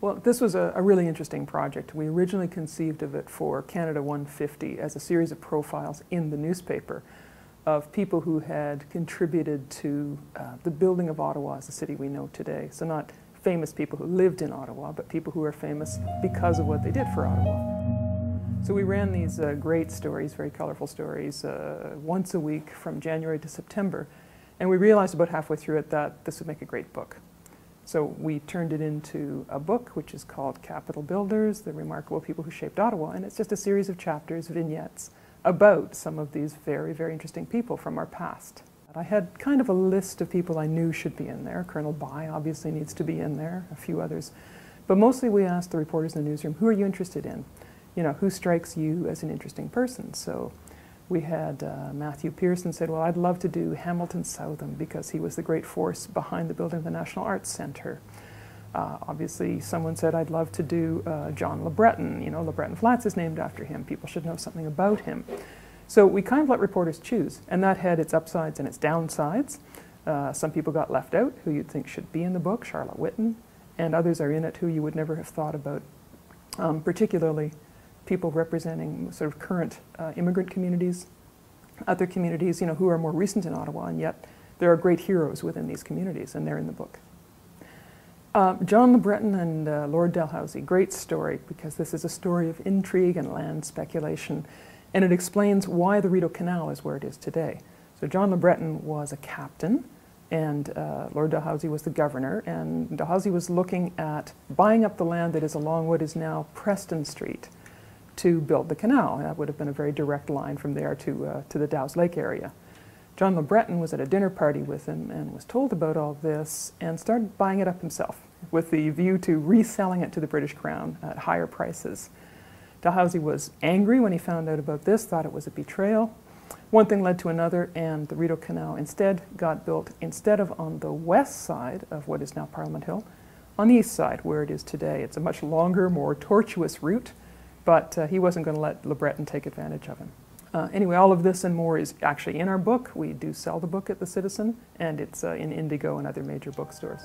Well, this was a really interesting project. We originally conceived of it for Canada 150 as a series of profiles in the newspaper of people who had contributed to the building of Ottawa as the city we know today. So not famous people who lived in Ottawa, but people who are famous because of what they did for Ottawa. So we ran these great stories, very colorful stories, once a week from January to September. And we realized about halfway through it that this would make a great book. So we turned it into a book which is called Capital Builders, the Remarkable People Who Shaped Ottawa, and it's just a series of chapters, vignettes, about some of these very, very interesting people from our past. I had kind of a list of people I knew should be in there. Colonel Bai obviously needs to be in there, a few others. But mostly we asked the reporters in the newsroom, who are you interested in? You know, who strikes you as an interesting person? So we had Matthew Pearson said, well, I'd love to do Hamilton Southam because he was the great force behind the building of the National Arts Centre. Obviously, someone said, I'd love to do John LeBreton. You know, LeBreton Flats is named after him. People should know something about him. So we kind of let reporters choose, and that had its upsides and its downsides. Some people got left out who you'd think should be in the book, Charlotte Whitten, and others are in it who you would never have thought about, particularly people representing sort of current immigrant communities, other communities, you know, who are more recent in Ottawa, and yet there are great heroes within these communities, and they're in the book. John LeBreton and Lord Dalhousie, great story, because this is a story of intrigue and land speculation, and it explains why the Rideau Canal is where it is today. So John LeBreton was a captain, and Lord Dalhousie was the governor, and Dalhousie was looking at buying up the land that is along what is now Preston Street to build the canal. That would have been a very direct line from there to the Dow's Lake area. John LeBreton was at a dinner party with him and was told about all this and started buying it up himself with the view to reselling it to the British Crown at higher prices. Dalhousie was angry when he found out about this, thought it was a betrayal. One thing led to another, and the Rideau Canal instead got built, instead of on the west side of what is now Parliament Hill, on the east side where it is today. It's a much longer, more tortuous route, but he wasn't going to let LeBreton take advantage of him. Anyway, all of this and more is actually in our book. We do sell the book at the Citizen, and it's in Indigo and other major bookstores.